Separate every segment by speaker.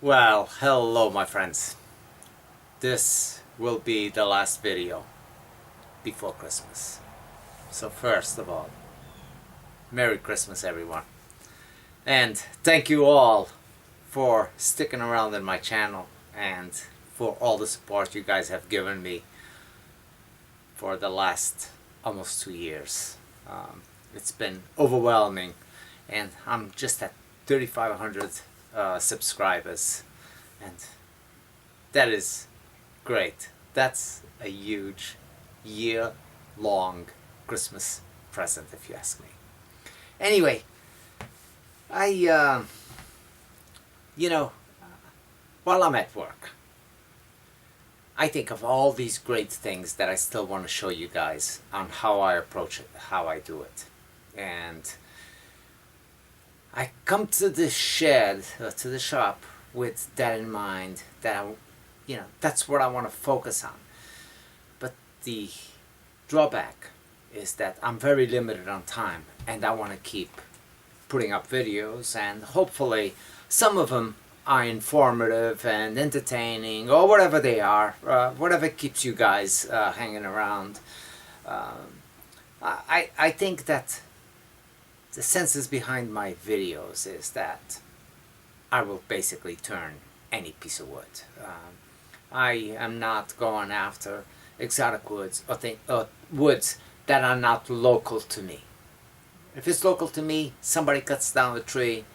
Speaker 1: Well, hello my friends. This will be the last video before Christmas. So first of all, Merry Christmas everyone. And thank you all for sticking around in my channel and for all the support you guys have given me for the last almost 2 years. It's been overwhelming and I'm just at 3,500 subscribers, and that is great. That's a huge year-long Christmas present, if you ask me. Anyway, while I'm at work, I think of all these great things that I still want to show you guys on how I approach it, how I do it. And I come to the shed, to the shop, with that in mind, that that's what I want to focus on. But the drawback is that I'm very limited on time, and I want to keep putting up videos, and hopefully some of them are informative and entertaining, or whatever they are, whatever keeps you guys hanging around. I think that the senses behind my videos is that I will basically turn any piece of wood. I am not going after exotic woods or woods that are not local to me. If it's local to me, somebody cuts down a tree,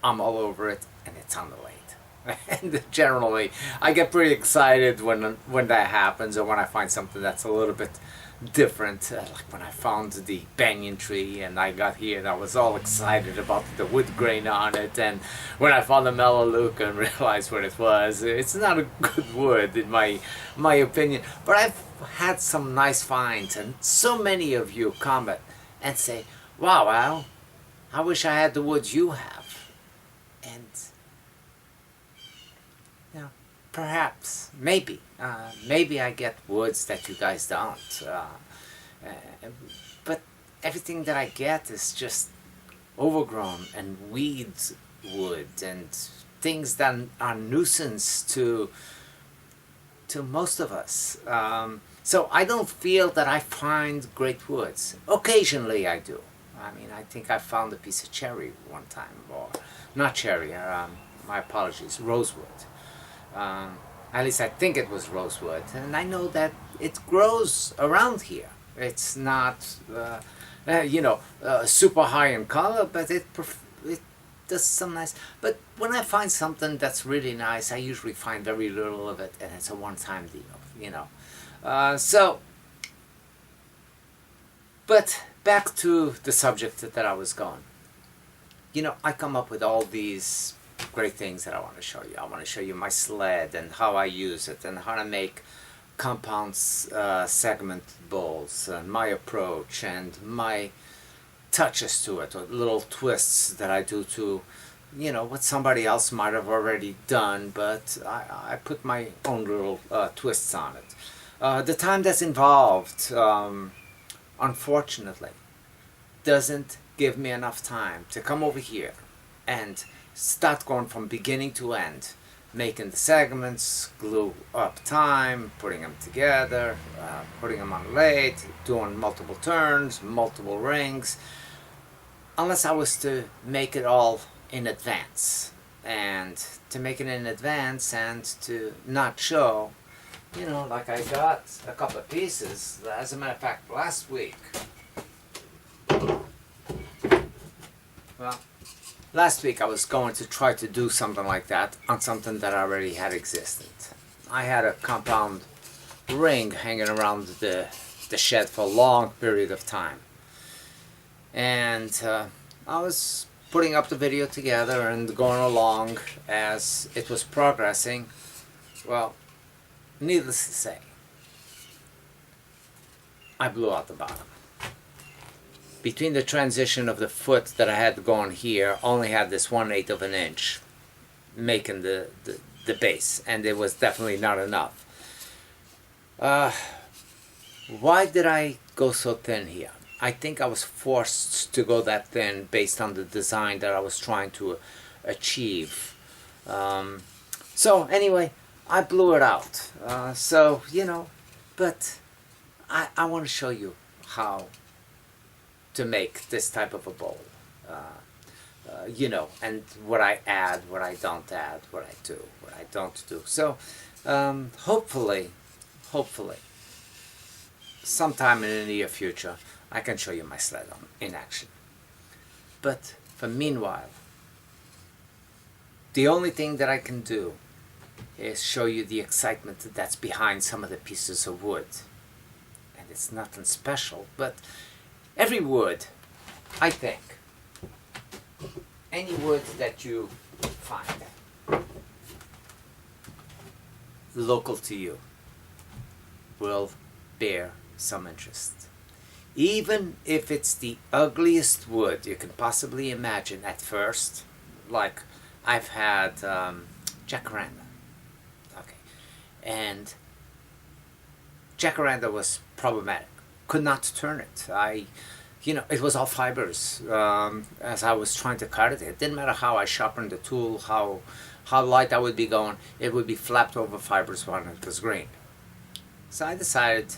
Speaker 1: I'm all over it, and it's on the lathe. And generally, I get pretty excited when that happens, or when I find something that's a little bit different, like when I found the banyan tree and I got here and I was all excited about the wood grain on it, and when I found the melaleuca and realized what it was, it's not a good wood in my opinion. But I've had some nice finds, and so many of you comment and say, wow, Al, I wish I had the woods you have. And perhaps, maybe I get woods that you guys don't. But everything that I get is just overgrown and weeds wood and things that are nuisance to most of us. So I don't feel that I find great woods. Occasionally I do. I mean, I think I found a piece of cherry one time, or not cherry, my apologies, rosewood. At least I think it was rosewood, and I know that it grows around here. It's not, super high in color, but it does some nice. But when I find something that's really nice, I usually find very little of it, and it's a one-time deal, But back to the subject that I was going. I come up with all these great things that I want to show you. I want to show you my sled and how I use it, and how to make compound segment bowls, and my approach and my touches to it, or little twists that I do to what somebody else might have already done, but I put my own little twists on it. The time that's involved, unfortunately, doesn't give me enough time to come over here and start going from beginning to end, making the segments, glue up time, putting them together, putting them on lathe, doing multiple turns, multiple rings, unless I was to make it all in advance. And to make it in advance and to not show, like I got a couple of pieces. As a matter of fact, last week, I was going to try to do something like that on something that already had existed. I had a compound ring hanging around the shed for a long period of time. And I was putting up the video together and going along as it was progressing. Well, needless to say, I blew out the bottom. Between the transition of the foot that I had going here, only had this 1/8 of an inch making the base, and it was definitely not enough. Why did I go so thin here? I think I was forced to go that thin based on the design that I was trying to achieve. So anyway, I blew it out. So, you know, but I want to show you how to make this type of a bowl. You know, and what I add, what I don't add, what I do, what I don't do. So hopefully, sometime in the near future, I can show you my sled in action. But for meanwhile, the only thing that I can do is show you the excitement that's behind some of the pieces of wood. And it's nothing special, but every wood, I think, any wood that you find local to you will bear some interest. Even if it's the ugliest wood you can possibly imagine at first, like I've had jacaranda. Okay, and jacaranda was problematic. Could not turn it. You know, it was all fibers. As I was trying to cut it, it didn't matter how I sharpened the tool, how light I would be going, it would be flapped over fibers when it was green. So I decided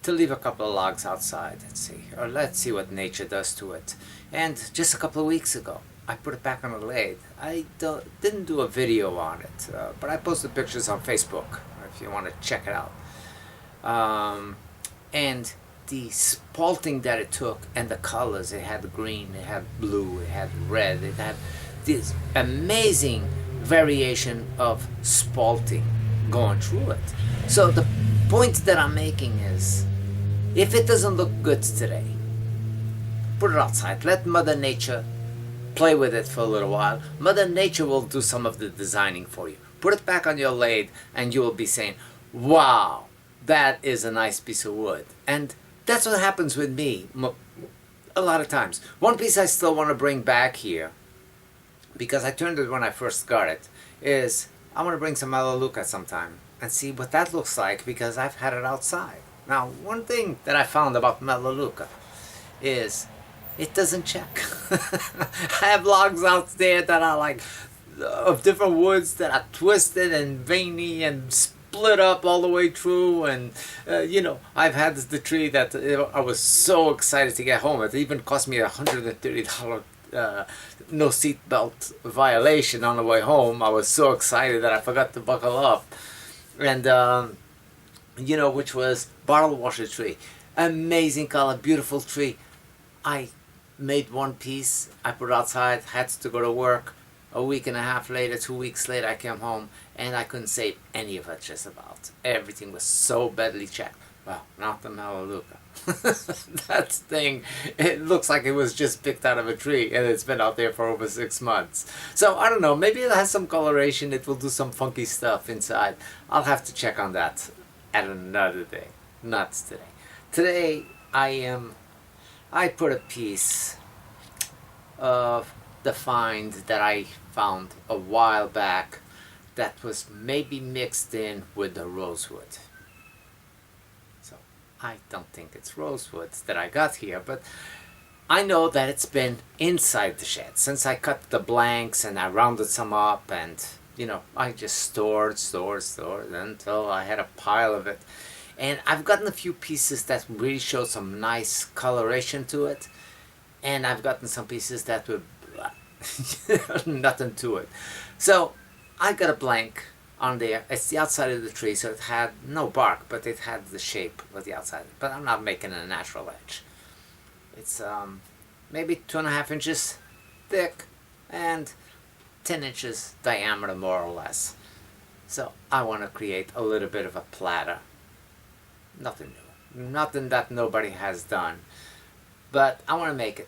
Speaker 1: to leave a couple of logs outside and see, or let's see what nature does to it. And just a couple of weeks ago, I put it back on the lathe. I didn't do a video on it, but I posted pictures on Facebook if you want to check it out. And the spalting that it took and the colors, it had green, it had blue, it had red, it had this amazing variation of spalting going through it. So the point that I'm making is, if it doesn't look good today, put it outside. Let Mother Nature play with it for a little while. Mother Nature will do some of the designing for you. Put it back on your lathe and you will be saying, wow, that is a nice piece of wood. And that's what happens with me a lot of times. One piece I still want to bring back here, because I turned it when I first got it, is I want to bring some Melaleuca sometime and see what that looks like, because I've had it outside. Now, one thing that I found about Melaleuca is it doesn't check. I have logs out there that are like of different woods that are twisted and veiny and split up all the way through, and you know, I've had the tree that I was so excited to get home. It even cost me $130 no seatbelt violation on the way home. I was so excited that I forgot to buckle up. And you know, which was bottle washer tree. Amazing color, beautiful tree. I made one piece, I put it outside, had to go to work. A week and a half later, 2 weeks later, I came home and I couldn't save any of it, just about. Everything was so badly checked. Well, not the Melaleuca. That thing, it looks like it was just picked out of a tree and it's been out there for over 6 months. So I don't know, maybe it has some coloration, it will do some funky stuff inside. I'll have to check on that at another day, not today. Today I put a piece of the find that I found a while back that was maybe mixed in with the rosewood. So I don't think it's rosewood that I got here, but I know that it's been inside the shed since I cut the blanks and I rounded some up, and you know, I just stored until I had a pile of it. And I've gotten a few pieces that really show some nice coloration to it, and I've gotten some pieces that were nothing to it. So I got a blank on there. It's the outside of the tree, so it had no bark, but it had the shape of the outside. But I'm not making a natural edge. It's maybe 2.5 inches thick and 10 inches diameter, more or less. So I want to create a little bit of a platter. Nothing new, nothing that nobody has done, but I want to make it.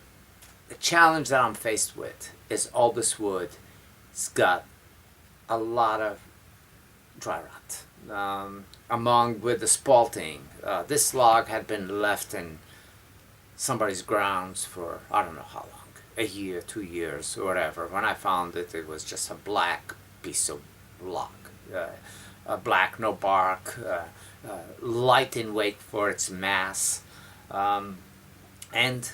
Speaker 1: The challenge that I'm faced with is all this wood. It's got a lot of dry rot. Among with the spalting, this log had been left in somebody's grounds for I don't know how long, a year, 2 years, or whatever. When I found it, it was just a black piece of log, black, no bark. Light in weight for its mass, and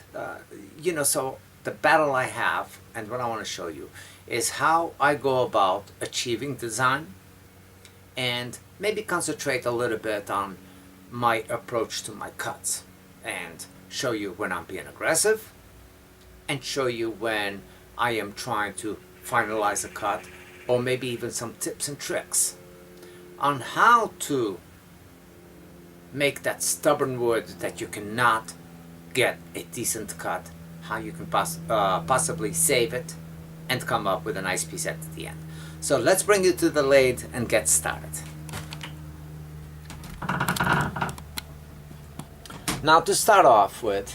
Speaker 1: you know, so the battle I have and what I want to show you is how I go about achieving design, and maybe concentrate a little bit on my approach to my cuts, and show you when I'm being aggressive, and show you when I am trying to finalize a cut, or maybe even some tips and tricks on how to make that stubborn wood that you cannot get a decent cut, how you can possibly save it and come up with a nice piece at the end. So let's bring you to the lathe and get started. Now, to start off with,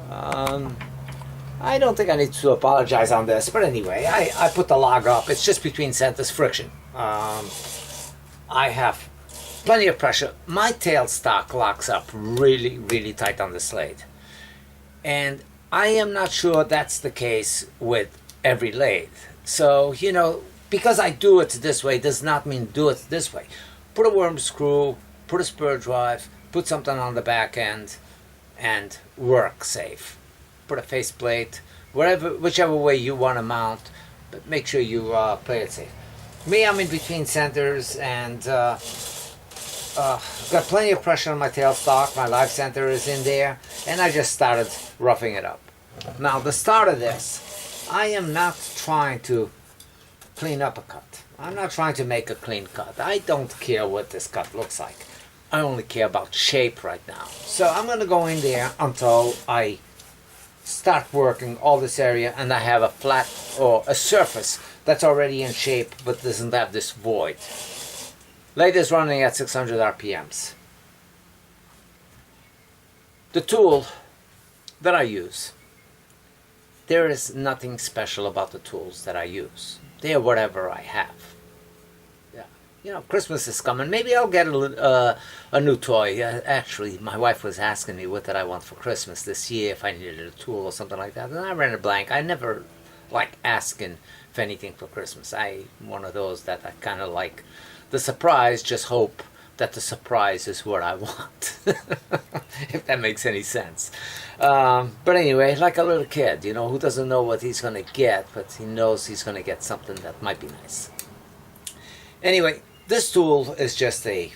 Speaker 1: I don't think I need to apologize on this, but anyway, I put the log up. It's just between centers friction. I have plenty of pressure. My tailstock locks up really, really tight on this lathe. And I am not sure that's the case with every lathe. So, you know, because I do it this way does not mean do it this way. Put a worm screw, put a spur drive, put something on the back end, and work safe. Put a faceplate, whichever way you want to mount, but make sure you play it safe. Me, I'm in between centers, and got plenty of pressure on my tailstock. My live center is in there, and I just started roughing it up. Now, the start of this, I am not trying to clean up a cut. I'm not trying to make a clean cut. I don't care what this cut looks like. I only care about shape right now. So I'm going to go in there until I start working all this area and I have a flat or a surface that's already in shape but doesn't have this void. Lathe is running at 600 RPMs. The tool that I use, there is nothing special about the tools that I use. They are whatever I have. Yeah, you know, Christmas is coming. Maybe I'll get a new toy. Actually, my wife was asking me what did I want for Christmas this year, if I needed a tool or something like that, and I ran a blank. I never like asking for anything for Christmas. I'm one of those that I kind of like the surprise, just hope that the surprise is what I want, if that makes any sense. But anyway, like a little kid, you know, who doesn't know what he's going to get, but he knows he's going to get something that might be nice. Anyway, this tool is just a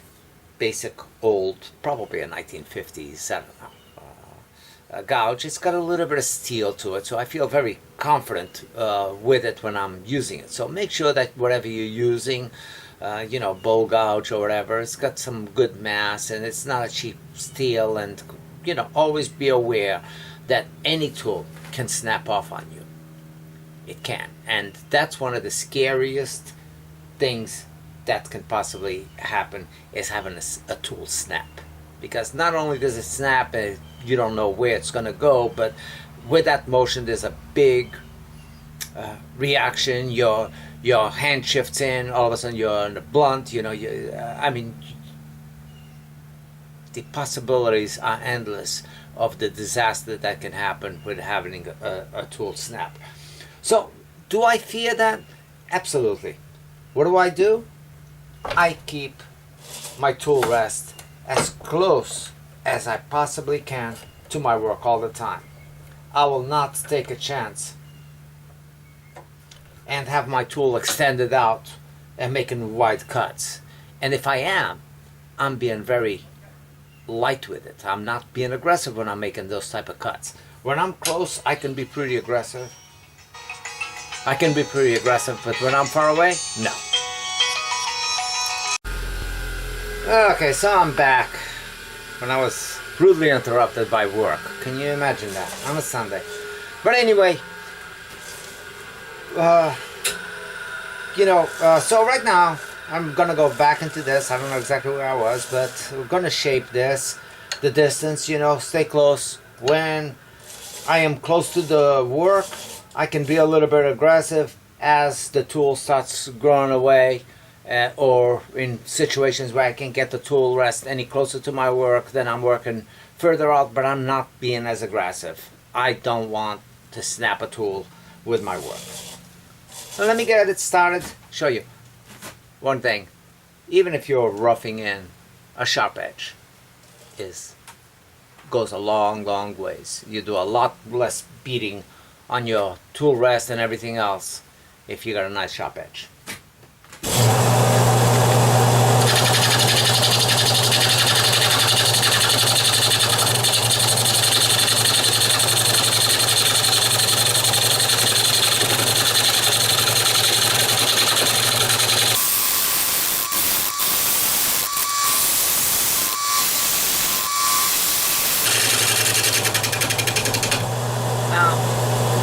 Speaker 1: basic old, probably a 1950s, I don't know, gouge. It's got a little bit of steel to it, so I feel very confident with it when I'm using it. So make sure that whatever you're using, you know, bow gouge or whatever, it's got some good mass and it's not a cheap steel, and you know, always be aware that any tool can snap off on you. It can, and that's one of the scariest things that can possibly happen, is having a tool snap, because not only does it snap and you don't know where it's going to go, but with that motion there's a big reaction. Your hand shifts in, all of a sudden you're on the blunt, you know, I mean, the possibilities are endless of the disaster that can happen with having a tool snap. So, do I fear that? Absolutely. What do? I keep my tool rest as close as I possibly can to my work all the time. I will not take a chance and have my tool extended out and making wide cuts. And if I am, I'm being very light with it. I'm not being aggressive when I'm making those type of cuts. When I'm close, I can be pretty aggressive. But when I'm far away, no. Okay, so I'm back when I was rudely interrupted by work. Can you imagine that? On a Sunday. But anyway, you know, so right now I'm gonna go back into this. I don't know exactly where I was, but we're gonna shape this, the distance, you know, stay close. When I am close to the work, I can be a little bit aggressive as the tool starts growing away, or in situations where I can't get the tool rest any closer to my work, then I'm working further out, but I'm not being as aggressive. I don't want to snap a tool with my work. So let me get it started, show you one thing. Even if you're roughing in, a sharp edge goes a long ways. You do a lot less beating on your tool rest and everything else if you got a nice sharp edge.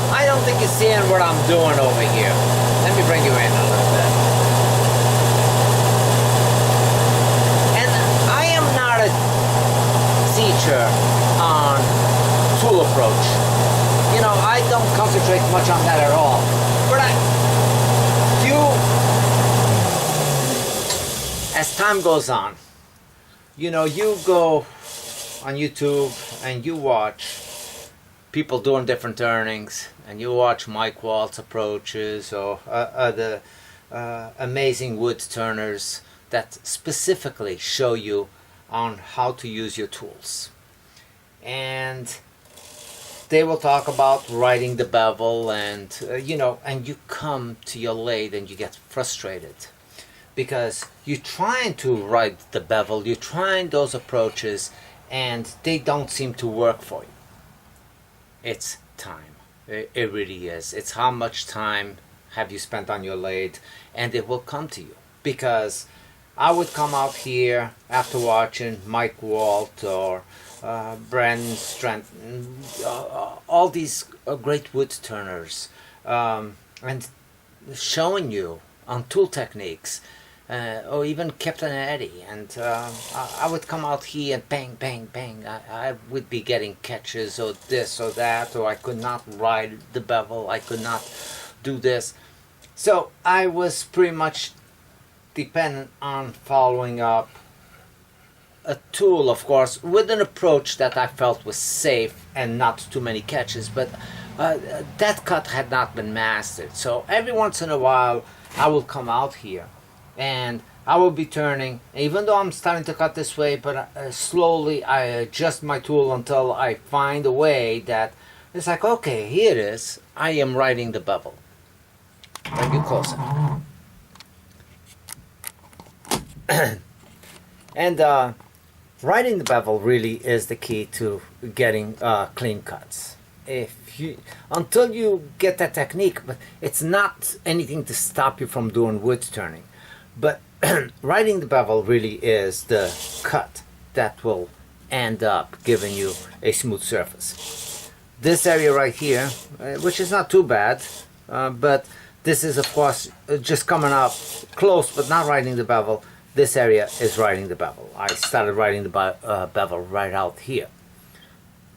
Speaker 1: I don't think you're seeing what I'm doing over here. Let me bring you in a little bit. And I am not a teacher on tool approach. You know, I don't concentrate much on that at all. But as time goes on, you know, you go on YouTube and you watch people doing different turnings, and you watch Mike Walt's approaches or other amazing wood turners that specifically show you on how to use your tools. And they will talk about riding the bevel, and you know, and you come to your lathe and you get frustrated because you're trying to ride the bevel, you're trying those approaches, and they don't seem to work for you. It's time. It really is. It's how much time have you spent on your lathe, and it will come to you. Because I would come out here after watching Mike Walt or Brandon Stratton, all these great wood turners, and showing you on tool techniques, or even Captain Eddie, and I would come out here and bang, bang, bang. I would be getting catches or this or that, or I could not ride the bevel, I could not do this. So I was pretty much dependent on following up a tool, of course, with an approach that I felt was safe and not too many catches, but that cut had not been mastered. So every once in a while I will come out here and I will be turning, even though I'm starting to cut this way, but slowly I adjust my tool until I find a way that it's like, okay, here it is. I am riding the bevel. Bring you closer. And riding the bevel really is the key to getting clean cuts. Until you get that technique, but it's not anything to stop you from doing wood turning. But riding the bevel really is the cut that will end up giving you a smooth surface. This area right here, which is not too bad, but this is of course just coming up close but not riding the bevel. This area is riding the bevel. I started riding the bevel right out here.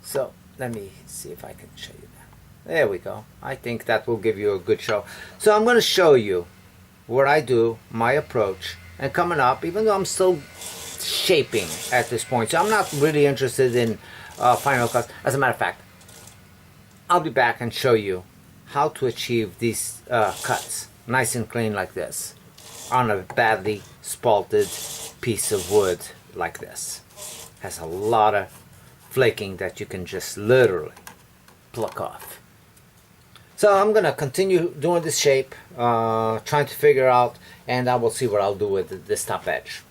Speaker 1: So let me see if I can show you that. There we go. I think that will give you a good show. So I'm going to show you what I do, my approach, and coming up, even though I'm still shaping at this point, so I'm not really interested in final cuts. As a matter of fact, I'll be back and show you how to achieve these cuts nice and clean like this on a badly spalted piece of wood like this. Has a lot of flaking that you can just literally pluck off. So I'm gonna continue doing this shape, trying to figure out, and I will see what I'll do with this top edge.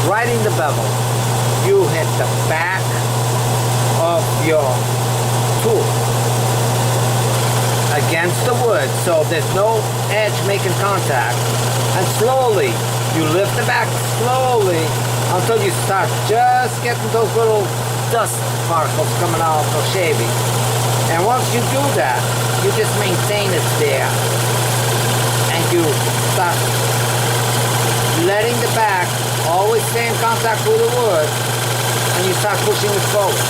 Speaker 1: Riding the bevel, you hit the back of your tool against the wood, so there's no edge making contact, and slowly you lift the back slowly until you start just getting those little dust particles coming out of shaving. And once you do that, you just maintain it there, and you start letting the back always stay in contact with the wood, and you start pushing it forward.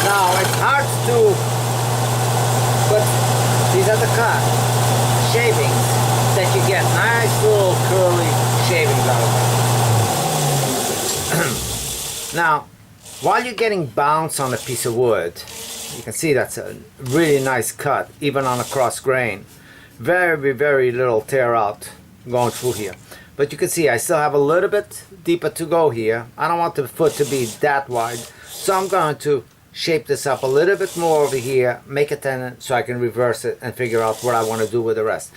Speaker 1: Now it's hard to do, but these are the cut shavings that you get nice little curly shavings out of it. Now, while you're getting bounce on a piece of wood, you can see that's a really nice cut, even on a cross grain. Very, very little tear out going through here. But you can see I still have a little bit deeper to go here. I don't want the foot to be that wide, so I'm going to shape this up a little bit more over here, make a tenon so I can reverse it and figure out what I want to do with the rest.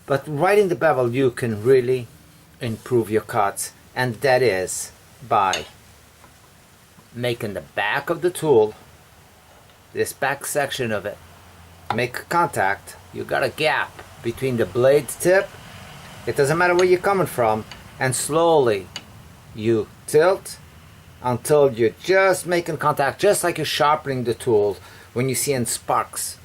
Speaker 1: But right in the bevel, you can really improve your cuts, and that is by making the back of the tool, this back section of it, make contact. You got a gap between the blade tip, it doesn't matter where you're coming from, and slowly you tilt until you're just making contact, just like you're sharpening the tool when you see in sparks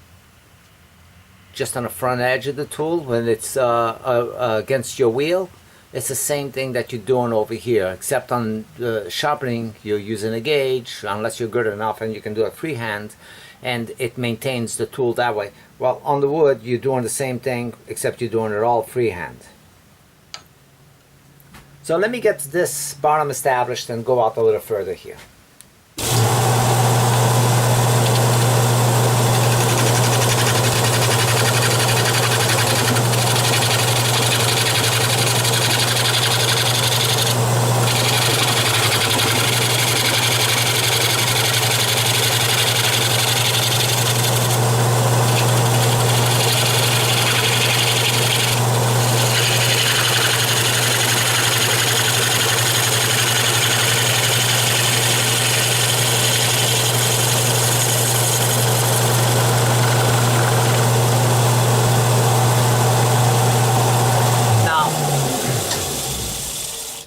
Speaker 1: just on the front edge of the tool when it's against your wheel. It's the same thing that you're doing over here, except on the sharpening you're using a gauge, unless you're good enough and you can do it freehand, and it maintains the tool that way. Well, on the wood you're doing the same thing, except you're doing it all freehand. So let me get this bottom established and go out a little further here.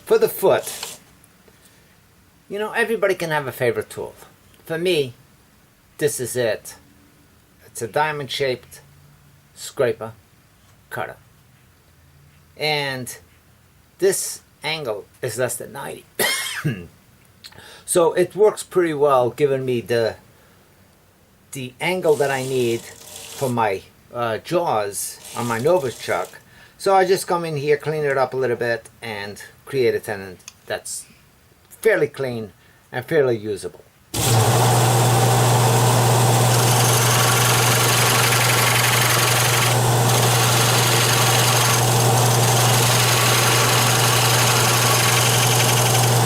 Speaker 1: For the foot, you know, everybody can have a favorite tool. For me, this is it. It's a diamond shaped scraper cutter. And this angle is less than 90. So it works pretty well, giving me the angle that I need for my jaws on my Novichok. So I just come in here, clean it up a little bit, and create a tenon that's fairly clean and fairly usable.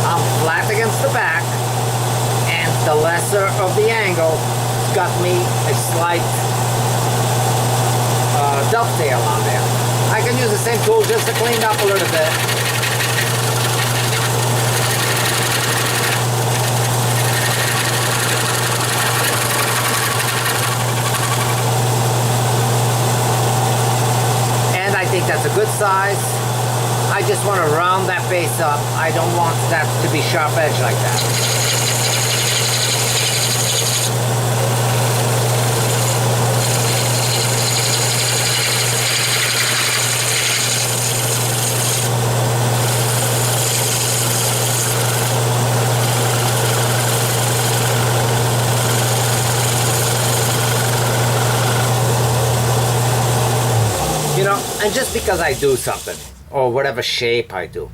Speaker 1: I'm flat against the back, and the lesser of the angle got me a slight dovetail on there. I can use the same tool just to clean up a little bit. And I think that's a good size. I just want to round that base up. I don't want that to be sharp edge like that. And just because I do something, or whatever shape I do,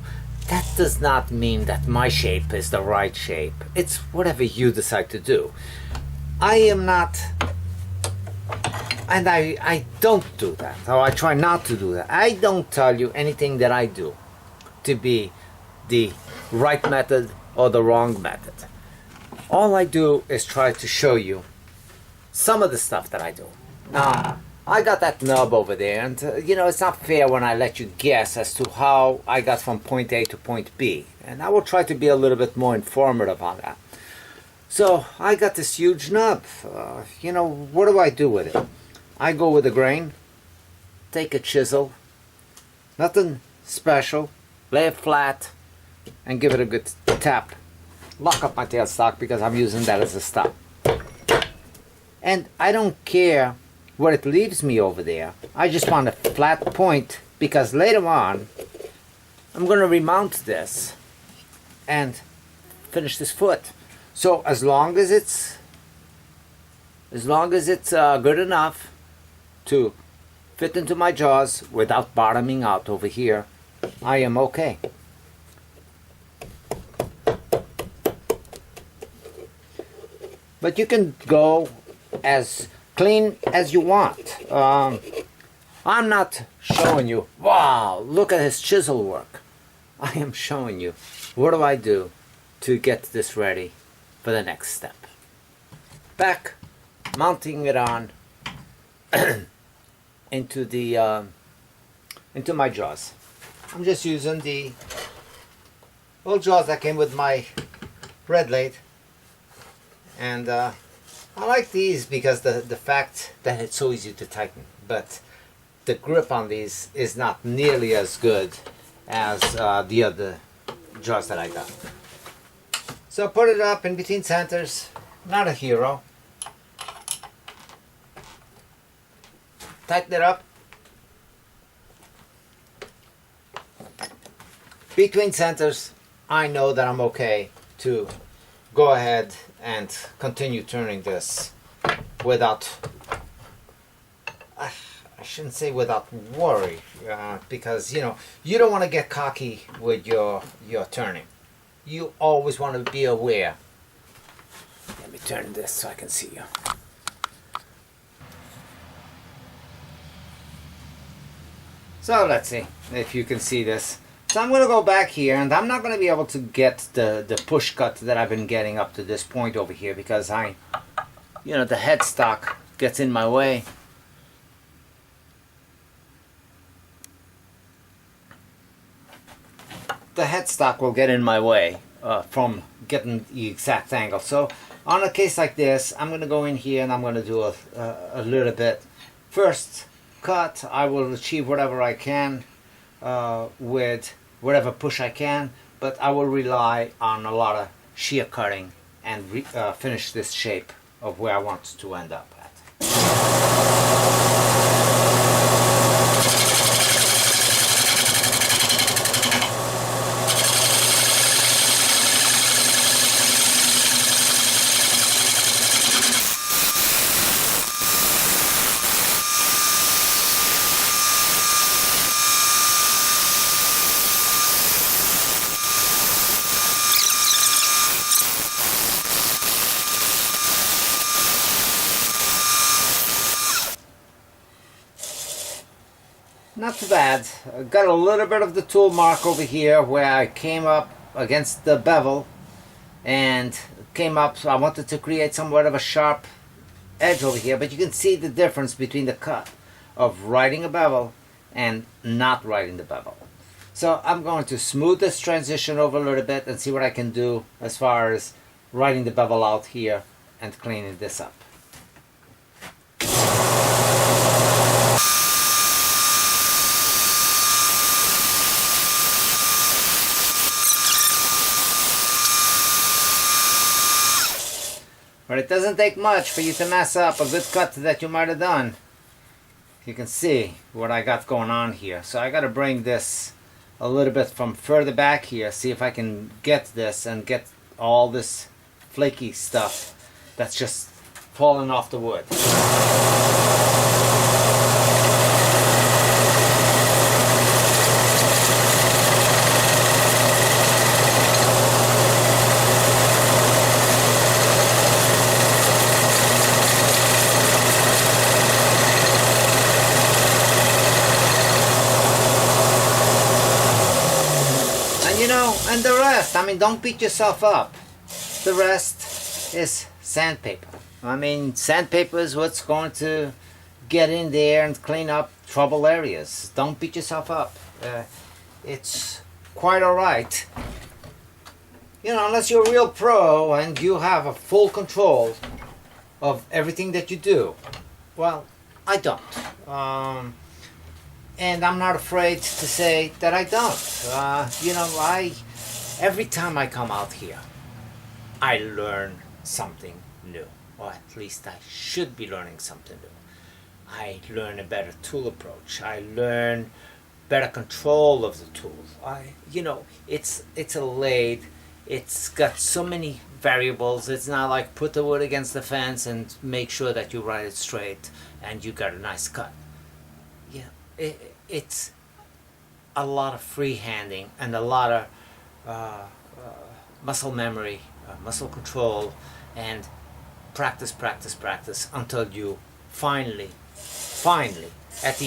Speaker 1: that does not mean that my shape is the right shape. It's whatever you decide to do. I am not, and I don't do that, or I try not to do that. I don't tell you anything that I do to be the right method or the wrong method. All I do is try to show you some of the stuff that I do. Now, I got that nub over there, and you know, it's not fair when I let you guess as to how I got from point A to point B, and I will try to be a little bit more informative on that. So I got this huge nub. You know, what do I do with it? I go with a grain, take a chisel, nothing special, lay it flat, and give it a good tap. Lock up my tailstock because I'm using that as a stop. And I don't care what it leaves me over there. I just want a flat point because later on I'm going to remount this and finish this foot. So as long as it's good enough to fit into my jaws without bottoming out over here, I am okay. But you can go as clean as you want. I'm not showing you, wow, look at his chisel work. I am showing you what do I do to get this ready for the next step. Back, mounting it on into my jaws. I'm just using the little jaws that came with my red lathe, and I like these because the fact that it's so easy to tighten, but the grip on these is not nearly as good as the other jaws that I got. So put it up in between centers, not a hero. Tighten it up. Between centers, I know that I'm okay to go ahead and continue turning this without, I shouldn't say without worry, because you know, you don't want to get cocky with your turning. You always want to be aware. Let me turn this so I can see you. So let's see if you can see this. So I'm going to go back here, and I'm not going to be able to get the push cut that I've been getting up to this point over here because the headstock gets in my way. The headstock will get in my way from getting the exact angle. So on a case like this, I'm going to go in here and I'm going to do a little bit. First cut, I will achieve whatever I can with whatever push I can, but I will rely on a lot of shear cutting and finish this shape of where I want to end up at. Not too bad. Got a little bit of the tool mark over here where I came up against the bevel and came up, so I wanted to create somewhat of a sharp edge over here, but you can see the difference between the cut of riding a bevel and not riding the bevel. So I'm going to smooth this transition over a little bit and see what I can do as far as riding the bevel out here and cleaning this up. But it doesn't take much for you to mess up a good cut that you might have done. You can see what I got going on here. So I got to bring this a little bit from further back here, see if I can get this and get all this flaky stuff that's just falling off the wood. And the rest, I mean, don't beat yourself up. The rest is sandpaper. I mean, sandpaper is what's going to get in there and clean up trouble areas. Don't beat yourself up. It's quite alright you know, unless you're a real pro and you have a full control of everything that you do. Well, I don't. And I'm not afraid to say that I don't. You know, every time I come out here, I learn something new. Or at least I should be learning something new. I learn a better tool approach. I learn better control of the tool. You know, it's a lathe. It's got so many variables. It's not like put the wood against the fence and make sure that you ride it straight and you got a nice cut. Yeah, it's a lot of freehanding and a lot of muscle memory, muscle control, and practice until you finally at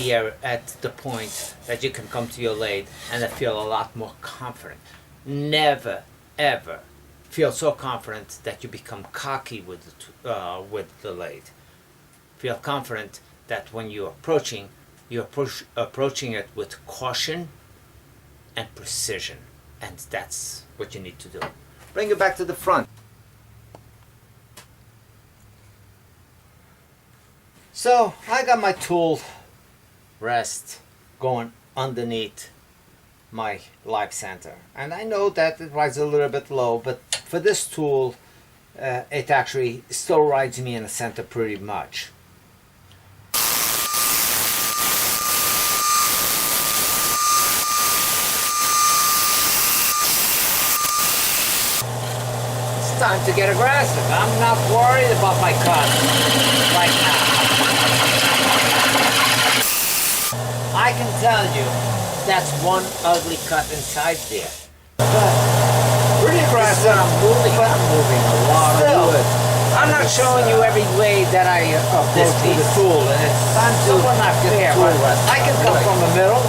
Speaker 1: the point that you can come to your lathe and feel a lot more confident. Never ever feel so confident that you become cocky with the lathe. Feel confident that when you're approaching it with caution and precision, and that's what you need to do. Bring it back to the front. So I got my tool rest going underneath my live center, and I know that it rides a little bit low, but for this tool it actually still rides me in the center pretty much. It's time to get aggressive. I'm not worried about my cut right now. I can tell you that's one ugly cut inside there. But pretty aggressive. I'm moving a lot of wood. I'm not showing you every way that I approach with the tool, and it's somewhat not fair. I can come from the middle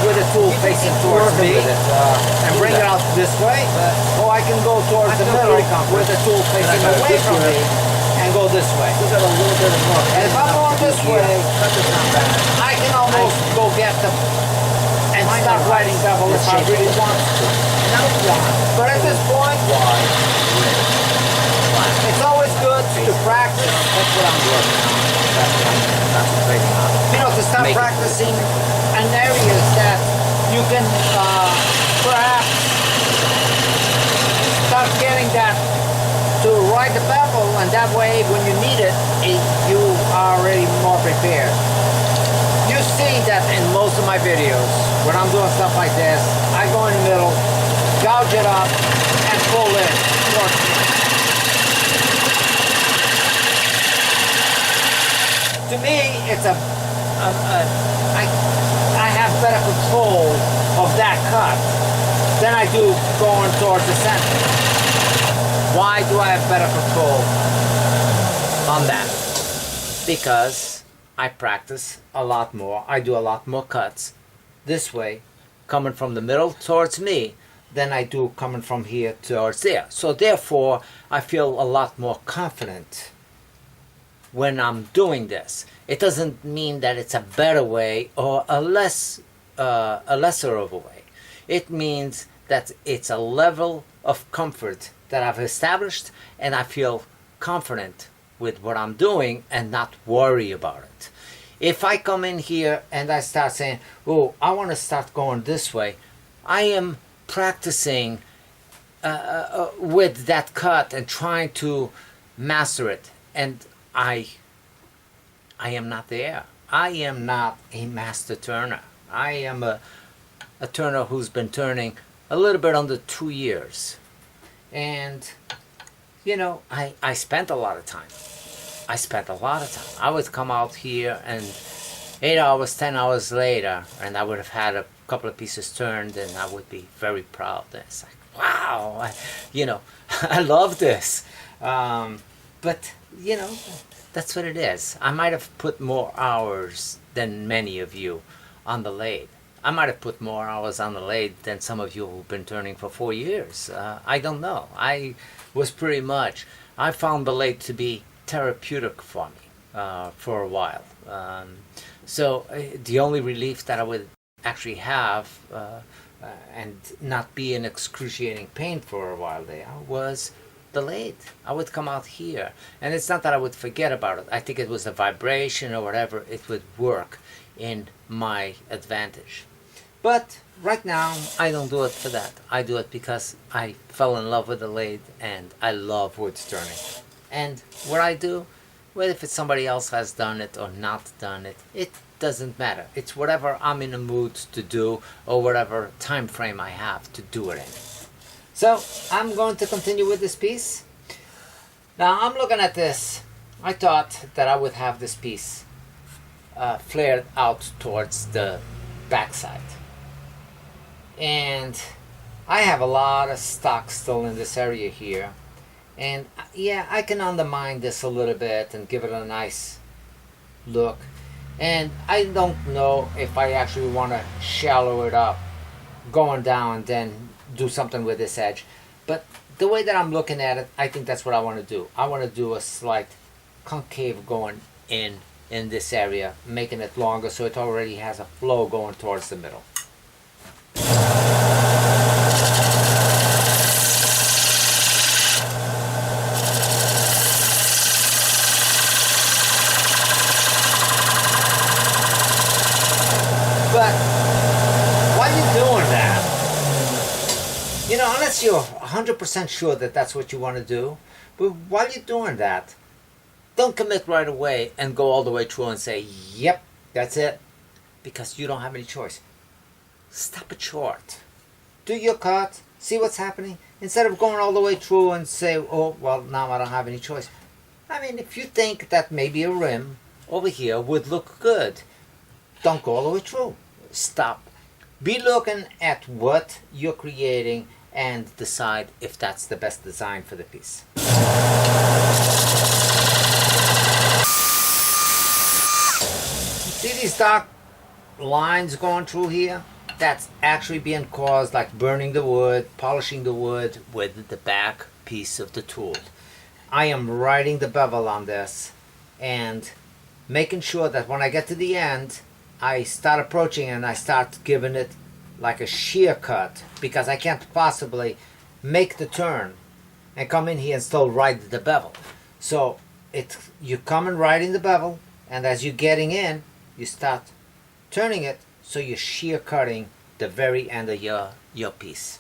Speaker 1: with the tool facing towards me and bring it out this way, or I can go towards the middle with the tool facing away from me and go this way. And if I'm going this way, I can almost go get them and start riding bevel if I really want to. But at this point, it's always good to practice. That's what I'm doing now. You know, to start practicing in areas that you can perhaps start getting that to ride the bevel, and that way when you need it, you are already more prepared. You see that in most of my videos, when I'm doing stuff like this, I go in the middle, gouge it up, and pull in towards me. To me, it's I have better control of that cut than I do going towards the center. Why do I have better control on that? Because I practice a lot more. I do a lot more cuts this way, coming from the middle towards me, than I do coming from here towards there. So therefore, I feel a lot more confident when I'm doing this. It doesn't mean that it's a better way or a lesser of a way. It means that it's a level of comfort that I've established, and I feel confident with what I'm doing and not worry about it. If I come in here and I start saying, oh, I want to start going this way, I am practicing with that cut and trying to master it, and I am not there. I am not a master turner. I am a turner who's been turning a little bit under 2 years. And, you know, I spent a lot of time. I would come out here and 8 hours, 10 hours later, and I would have had a couple of pieces turned, and I would be very proud. It's like, wow, I love this. But, you know, that's what it is. I might have put more hours than many of you on the lathe. I might have put more hours on the lathe than some of you who've been turning for 4 years. I don't know. I found the lathe to be therapeutic for me for a while. So the only relief that I would actually have and not be in excruciating pain for a while there was the lathe. I would come out here, and it's not that I would forget about it. I think it was the vibration or whatever. It would work in my advantage. But right now, I don't do it for that. I do it because I fell in love with the lathe, and I love wood turning. And what I do, whether if it's somebody else has done it or not done it, it doesn't matter. It's whatever I'm in the mood to do, or whatever time frame I have to do it in. So I'm going to continue with this piece. Now I'm looking at this. I thought that I would have this piece flared out towards the backside. And I have a lot of stock still in this area here. And yeah, I can undermine this a little bit and give it a nice look. And I don't know if I actually want to shallow it up, going down and then do something with this edge. But the way that I'm looking at it, I think that's what I want to do. I want to do a slight concave going in this area, making it longer so it already has a flow going towards the middle. But while you're doing that, you know, unless you're 100% sure that that's what you want to do, but while you're doing that, don't commit right away and go all the way through and say, yep, that's it, because you don't have any choice. Stop it short. Do your cut, see what's happening, instead of going all the way through and say, oh, well, now I don't have any choice. I mean, if you think that maybe a rim over here would look good, don't go all the way through. Stop. Be looking at what you're creating and decide if that's the best design for the piece. See these dark lines going through here? That's actually being caused like burning the wood, polishing the wood with the back piece of the tool. I am writing the bevel on this and making sure that when I get to the end, I start approaching and I start giving it like a shear cut, because I can't possibly make the turn and come in here and still write the bevel. So you come and write in the bevel, and as you're getting in, you start turning it so you're shear cutting the very end of your piece.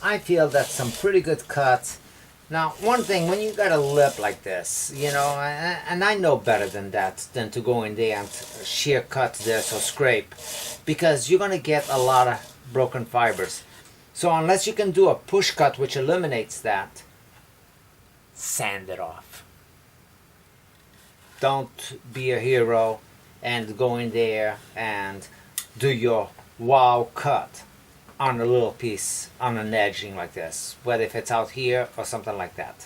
Speaker 1: I feel that's some pretty good cuts. Now, one thing, when you got a lip like this, you know, and I know better than that, than to go in there and shear cut this or scrape, because you're going to get a lot of broken fibers. So unless you can do a push cut which eliminates that, sand it off. Don't be a hero and go in there and do your wow cut on a little piece, on an edging like this, whether if it's out here or something like that.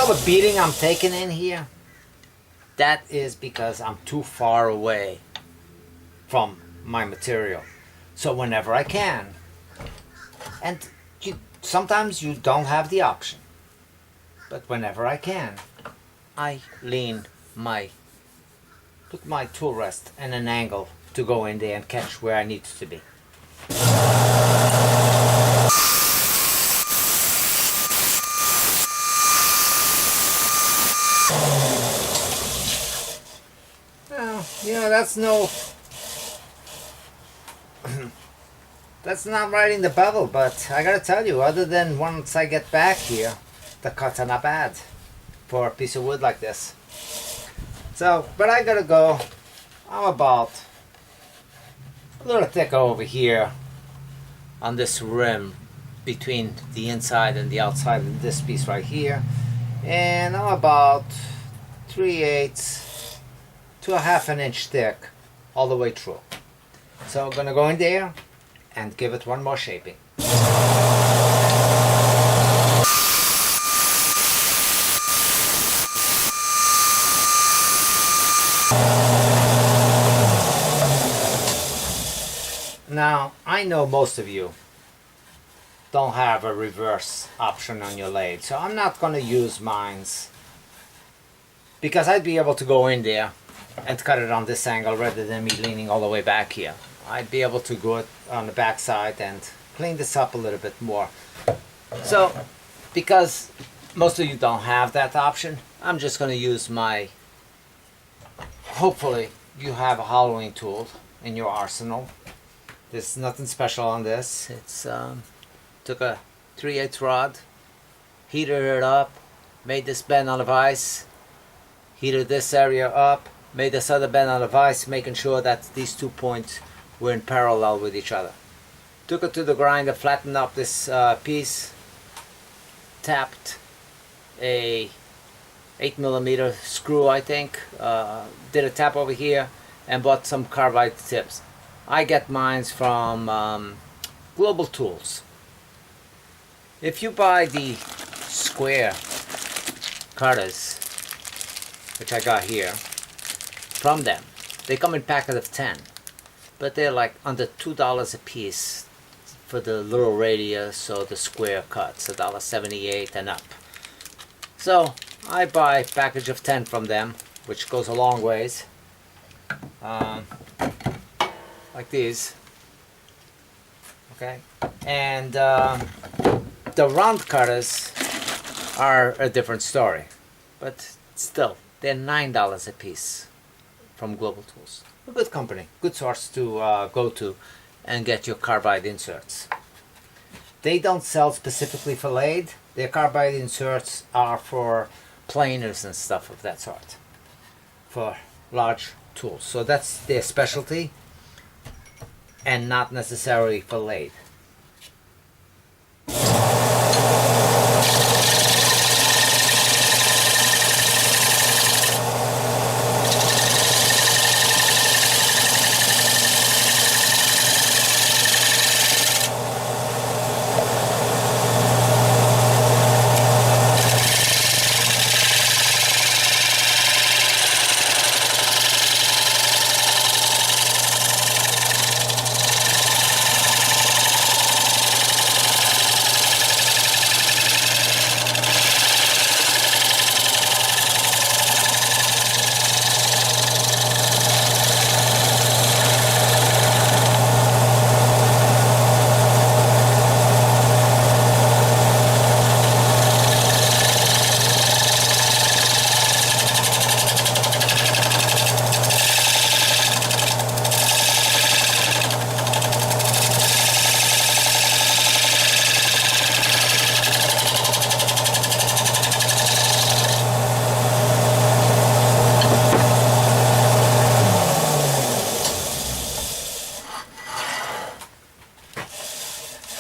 Speaker 1: The beating I'm taking in here, that is because I'm too far away from my material. So whenever I can, and sometimes you don't have the option, but whenever I can, I put my tool rest in an angle to go in there and catch where I need to be. that's no, that's not right in the bevel, but I gotta tell you, other than once I get back here, the cuts are not bad for a piece of wood like this. So, but I gotta go, I'm about a little thicker over here on this rim between the inside and the outside of this piece right here, and I'm about 3/8 to a half an inch thick all the way through. So I'm gonna go in there and give it one more shaping. Now, I know most of you don't have a reverse option on your lathe, so I'm not going to use mines because I'd be able to go in there and cut it on this angle rather than me leaning all the way back here. I'd be able to go it on the back side and clean this up a little bit more. So, because most of you don't have that option, I'm just going to use my, hopefully you have a hollowing tool in your arsenal. There's nothing special on this. It's took a 3/8 rod, heated it up, made this bend on the vise, heated this area up, made this other bend on the vise, making sure that these 2 points were in parallel with each other. Took it to the grinder, flattened up this piece, tapped a 8mm screw, I think, did a tap over here, and bought some carbide tips. I get mine from Global Tools. If you buy the square cutters, which I got here, from them, they come in packets of 10, but they're like under $2 a piece for the little radius or the square cuts, $1.78 and up. So I buy a package of 10 from them, which goes a long ways. Like these, okay, and the round cutters are a different story, but still, they're $9 a piece from Global Tools. A good company, good source to go to and get your carbide inserts. They don't sell specifically for lathe. Their carbide inserts are for planers and stuff of that sort, for large tools. So that's their specialty, and not necessarily for lathe.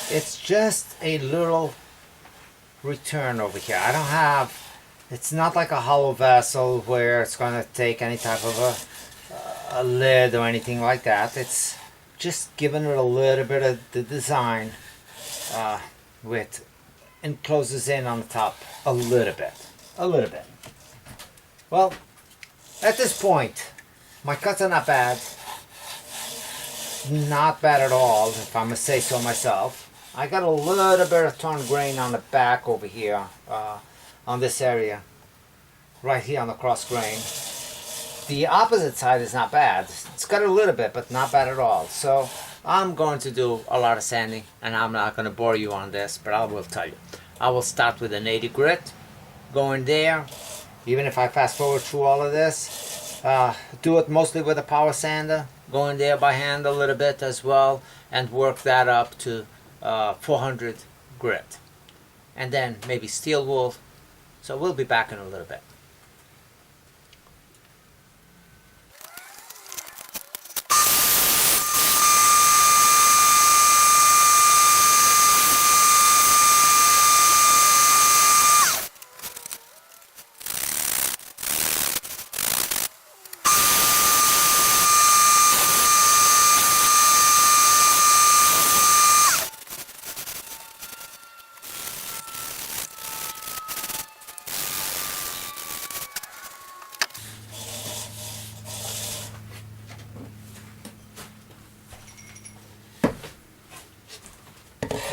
Speaker 1: It's just a little return over here. I don't have, it's not like a hollow vessel where it's going to take any type of a lid or anything like that. It's just giving it a little bit of the design with encloses in on the top a little bit. Well, at this point, my cuts are not bad. Not bad at all, if I must say so myself. I got a little bit of torn grain on the back over here, on this area, right here on the cross grain. The opposite side is not bad. It's got a little bit, but not bad at all. So I'm going to do a lot of sanding, and I'm not going to bore you on this, but I will tell you. I will start with an 80 grit, go in there, even if I fast forward through all of this, Do it mostly with a power sander. Go in there by hand a little bit as well and work that up to 400 grit. And then maybe steel wool. So we'll be back in a little bit.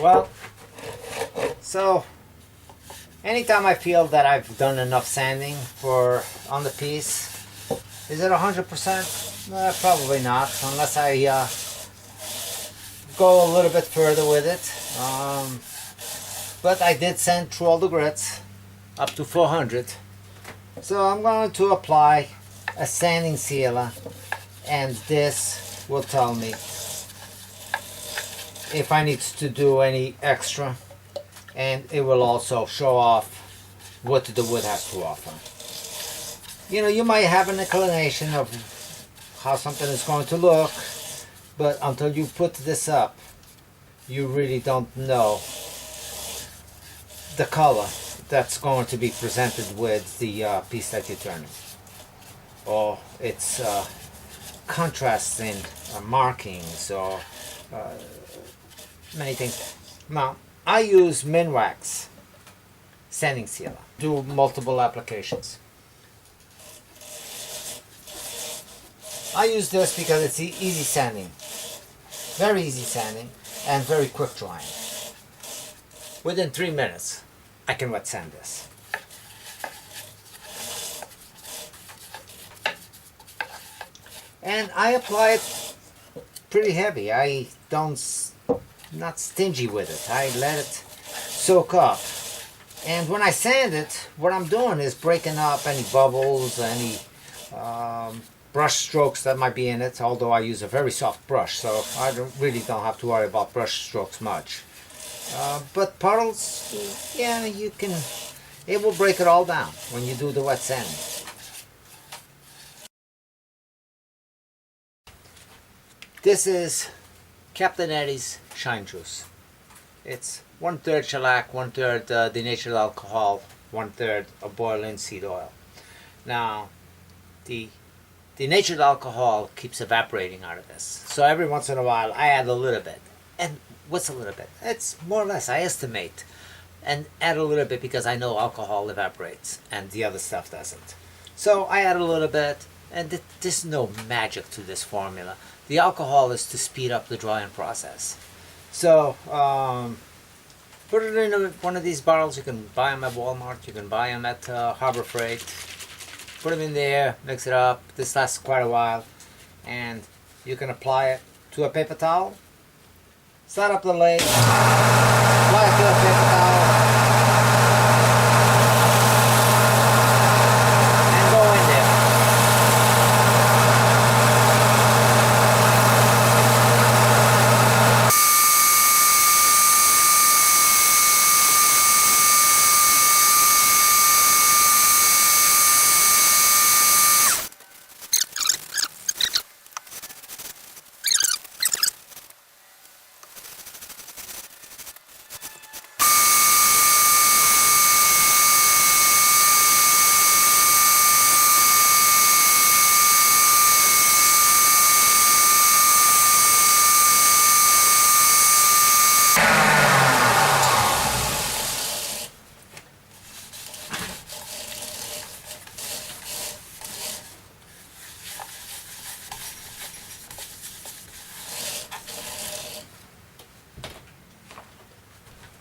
Speaker 1: Well, so anytime I feel that I've done enough sanding on the piece, is it 100%? Probably not, unless I go a little bit further with it. But I did sand through all the grits up to 400. So I'm going to apply a sanding sealer, and this will tell me if I need to do any extra, and it will also show off what the wood has to offer. You know, you might have an inclination of how something is going to look, but until you put this up, you really don't know the color that's going to be presented with the piece that you're turning, or its contrasting markings, or many things. Now, I use Minwax sanding sealer. Do multiple applications. I use this because it's easy sanding, very easy sanding, and very quick drying. Within 3 minutes, I can wet sand this. And I apply it pretty heavy. I not stingy with it. I let it soak up. And when I sand it, what I'm doing is breaking up any bubbles, any brush strokes that might be in it, although I use a very soft brush, so I really don't have to worry about brush strokes much. But puddles, yeah, it will break it all down when you do the wet sanding. This is Captain Eddie's Shine Juice. It's 1/3 shellac, 1/3 denatured alcohol, 1/3 of boiling seed oil. Now, the denatured alcohol keeps evaporating out of this. So every once in a while, I add a little bit. And what's a little bit? It's more or less, I estimate, and add a little bit because I know alcohol evaporates and the other stuff doesn't. So I add a little bit, and there's no magic to this formula. The alcohol is to speed up the drying process. So put it in one of these bottles. You can buy them at Walmart. You can buy them at Harbor Freight. Put them in there, mix it up. This lasts quite a while. And you can apply it to a paper towel. Start up the lid. Apply it to a paper towel. And go in there.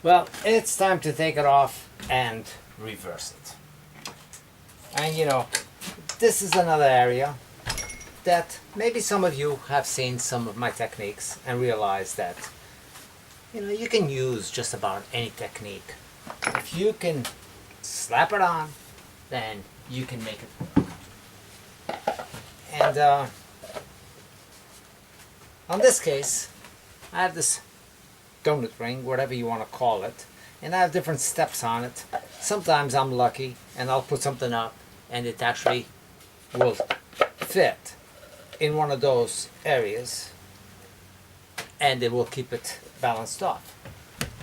Speaker 1: Well, it's time to take it off and reverse it. And you know, this is another area that maybe some of you have seen some of my techniques and realize that, you know, you can use just about any technique. If you can slap it on, then you can make it work. And on this case, I have this donut ring, whatever you want to call it, and I have different steps on it. Sometimes I'm lucky and I'll put something up and it actually will fit in one of those areas and it will keep it balanced off.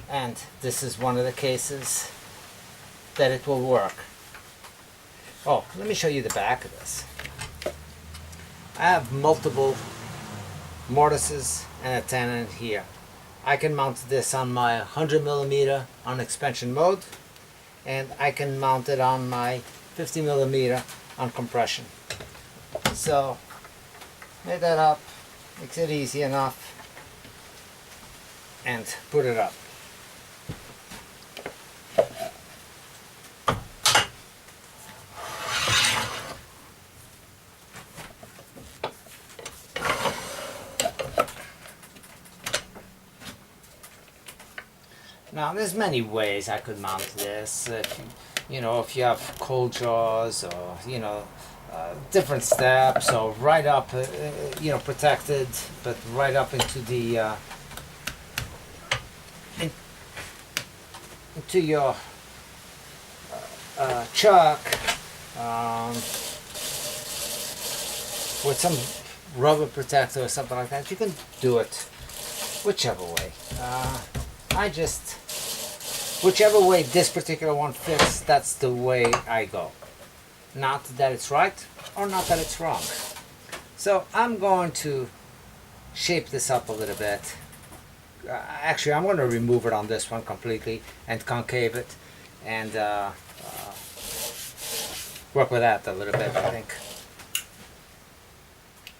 Speaker 1: And this is one of the cases that it will work. Oh, let me show you the back of this. I have multiple mortises and a tenon here. I can mount this on my 100mm on expansion mode, and I can mount it on my 50mm on compression. So, make that up, makes it easy enough, and put it up. Now, there's many ways I could mount this. If you have cold jaws, or different steps, or right up, protected, but right up into the into your chuck, with some rubber protector or something like that. You can do it whichever way. Whichever way this particular one fits, that's the way I go. Not that it's right or not that it's wrong. So I'm going to shape this up a little bit. Actually, I'm going to remove it on this one completely and concave it and work with that a little bit, I think.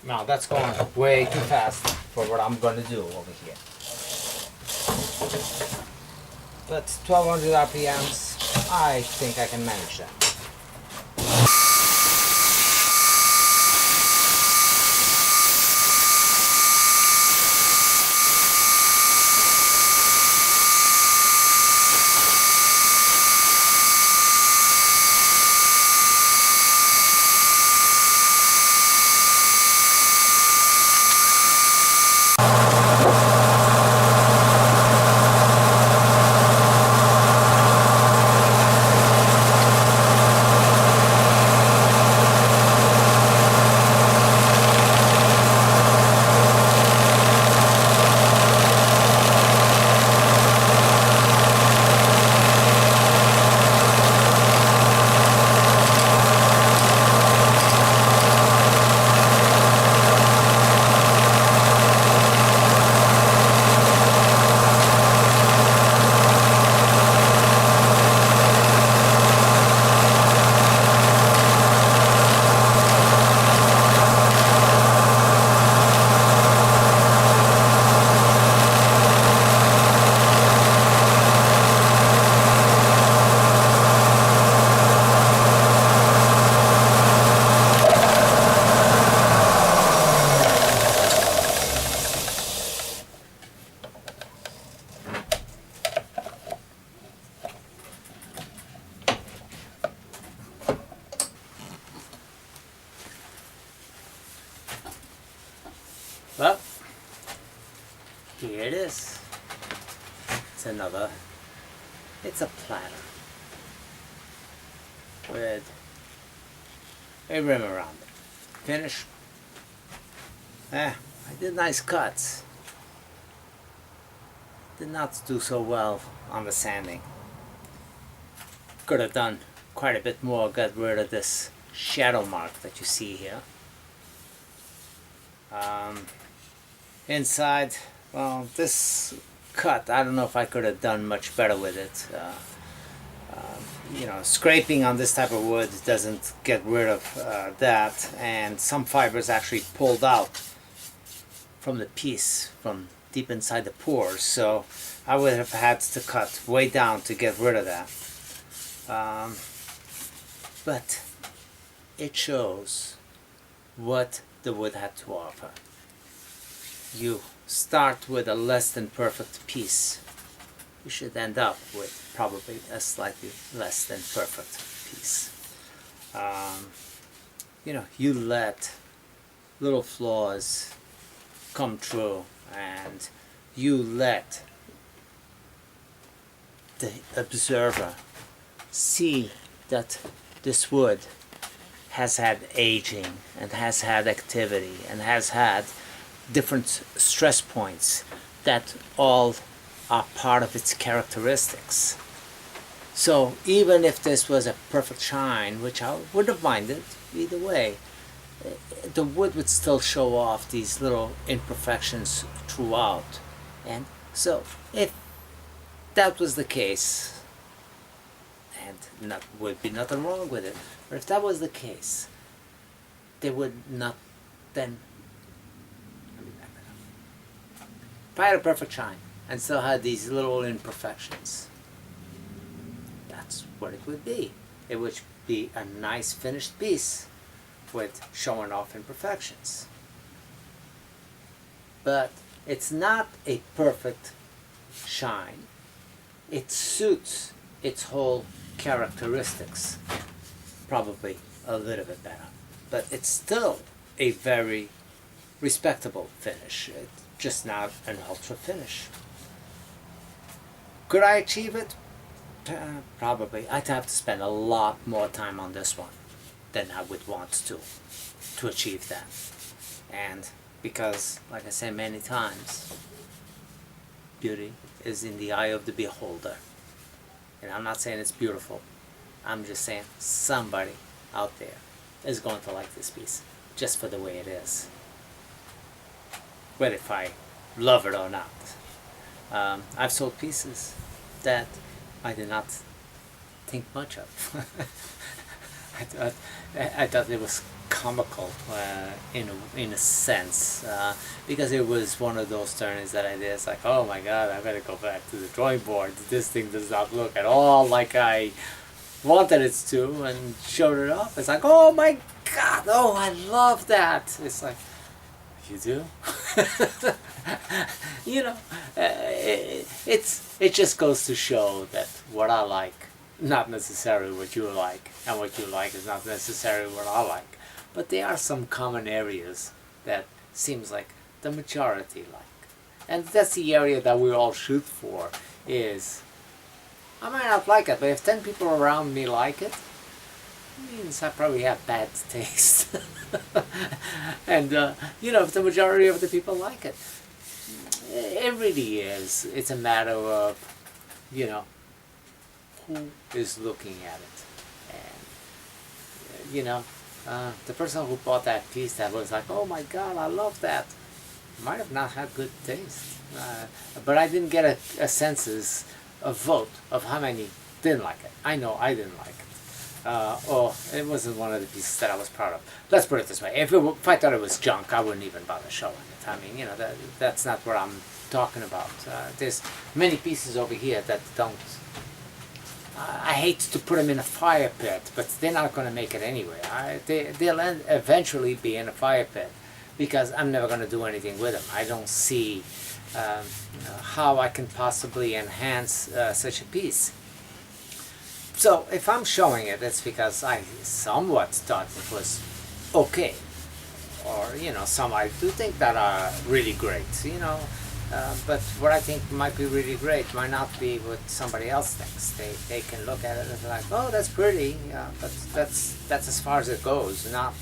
Speaker 1: Now that's going way too fast for what I'm going to do over here. But 1200 RPMs, I think I can manage that. Well, here it is. It's a platter with a rim around it. Finish. I did nice cuts. Did not do so well on the sanding. Could have done quite a bit more, got rid of this shadow mark that you see here. Inside, well, this cut, I don't know if I could have done much better with it. Scraping on this type of wood doesn't get rid of that, and some fibers actually pulled out from the piece from deep inside the pores, so I would have had to cut way down to get rid of that. But it shows what the wood had to offer. You start with a less than perfect piece. You should end up with probably a slightly less than perfect piece. You let little flaws come true and you let the observer see that this wood has had aging and has had activity and has had different stress points that all are part of its characteristics. So even if this was a perfect shine, which I wouldn't have minded either way, the wood would still show off these little imperfections throughout. And so if that was the case, and would be nothing wrong with it, but if that was the case, they would not then, let me back that up. If I had a perfect shine and still had these little imperfections, that's what it would be. It would be a nice finished piece with showing off imperfections. But it's not a perfect shine. It suits its whole characteristics probably a little bit better. But it's still a very respectable finish. It's just not an ultra finish. Could I achieve it? Probably. I'd have to spend a lot more time on this one than I would want to achieve that. And because, like I say many times, beauty is in the eye of the beholder. And I'm not saying it's beautiful. I'm just saying somebody out there is going to like this piece just for the way it is. Whether if I love it or not. I've sold pieces that I did not think much of. I thought it was comical in a sense, because it was one of those turnings that I did. It's like, oh my god, I better go back to the drawing board. This thing does not look at all like I wanted it to, and showed it off. It's like, oh my god, oh, I love that. It's like, you do? You know, it just goes to show that what I like, not necessarily what you like, and what you like is not necessarily what I like. But there are some common areas that seems like the majority like. And that's the area that we all shoot for, is, I might not like it, but if 10 people around me like it, means I probably have bad taste. And, you know, if the majority of the people like it, it really is. It's a matter of, you know, who is looking at it. And, you know, the person who bought that piece that was like, oh my god, I love that, might have not had good taste. But I didn't get a census, a vote of how many didn't like it. I know I didn't like it. Or it wasn't one of the pieces that I was proud of. Let's put it this way. If I thought it was junk, I wouldn't even bother showing it. I mean, you know, that's not what I'm talking about. There's many pieces over here that don't... I hate to put them in a fire pit, but they're not going to make it anyway. They'll eventually be in a fire pit, because I'm never going to do anything with them. I don't see how I can possibly enhance such a piece. So if I'm showing it, it's because I somewhat thought it was okay. Or, you know, some I do think that are really great, you know. But what I think might be really great might not be what somebody else thinks. They can look at it and be like, oh, that's pretty, but that's as far as it goes, not,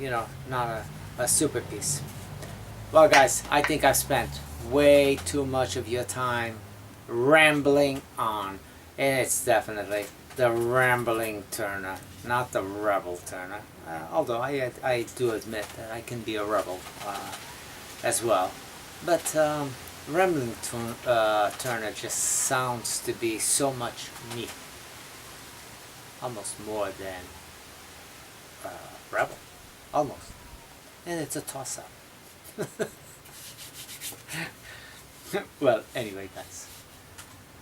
Speaker 1: you know, not a super piece. Well, guys, I think I've spent way too much of your time rambling on. And it's definitely the rambling Turner, not the rebel Turner. Although I do admit that I can be a rebel as well. But rambling Turner just sounds to be so much me. Almost more than rebel. Almost. And it's a toss-up. Well, anyway, guys.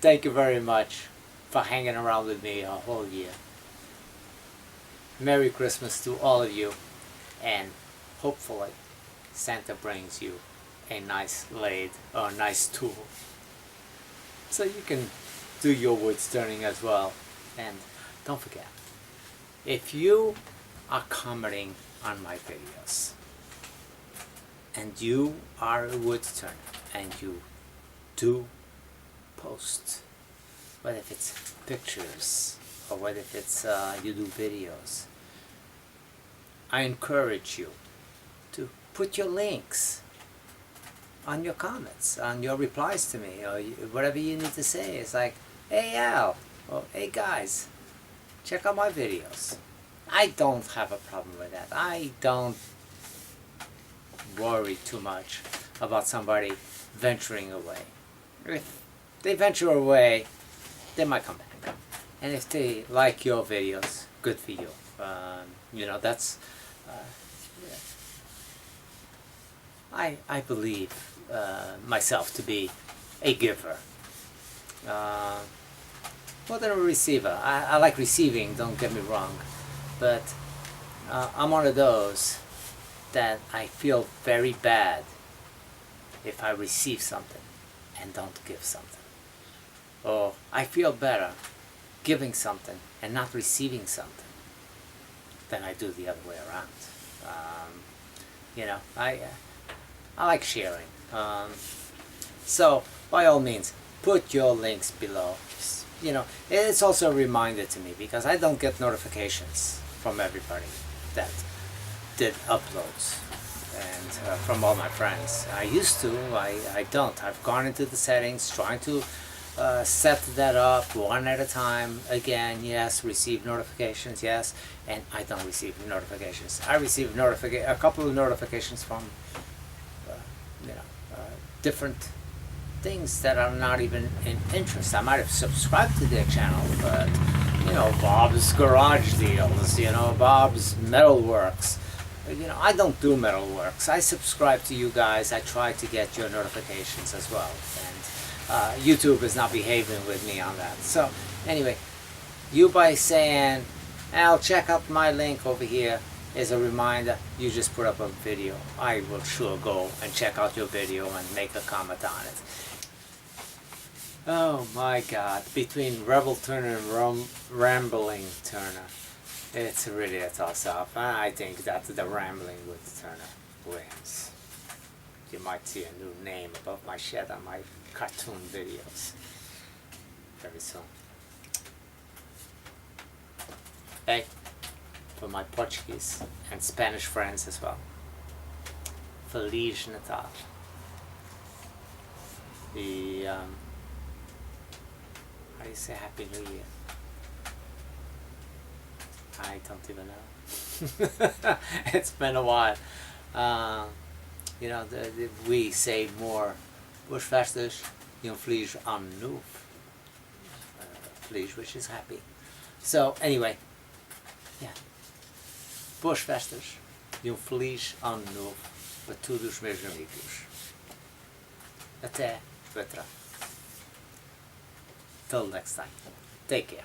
Speaker 1: Thank you very much for hanging around with me a whole year. Merry Christmas to all of you, and hopefully Santa brings you a nice lathe or a nice tool so you can do your wood turning as well. And don't forget, if you are commenting on my videos, and you are a wood turner, and you do post, what if it's pictures, or what if it's you do videos, I encourage you to put your links on your comments, on your replies to me, or whatever you need to say. It's like, hey Al, or hey guys, check out my videos. I don't have a problem with that. I don't worry too much about somebody venturing away. If they venture away, they might come back. And if they like your videos, good for you. You know, that's... I believe myself to be a giver. More than a receiver. I like receiving, don't get me wrong. But I'm one of those that I feel very bad if I receive something and don't give something. Or I feel better giving something and not receiving something than I do the other way around. You know, I like sharing. So, by all means, put your links below. You know, it's also a reminder to me, because I don't get notifications from everybody that did uploads, and from all my friends. I used to, I don't. I've gone into the settings, trying to set that up one at a time. Again, yes, receive notifications, yes, and I don't receive notifications. I receive a couple of notifications from you know, different things that are not even in interest. I might have subscribed to their channel, but you know, Bob's Garage Deals, you know, Bob's Metalworks. You know, I don't do Metalworks. I subscribe to you guys. I try to get your notifications as well. And YouTube is not behaving with me on that. So anyway, you by saying, Al, check out my link over here, is a reminder. You just put up a video. I will sure go and check out your video and make a comment on it. Oh my God, between Rebel Turner and Rambling Turner, it's really a toss-up. I think that the Rambling with Turner wins. You might see a new name above my shed on my cartoon videos very soon. Hey, for my Portuguese and Spanish friends as well, Feliz Natal. The how do you say Happy New Year? I don't even know. It's been a while. You know, we say more Bushfesters, you know, Feliz Ano Novo. Feliz, which is happy. So, anyway, yeah. Bushfesters, e Feliz Ano Novo para todos os meus amigos. Até outra. Till next time. Take care.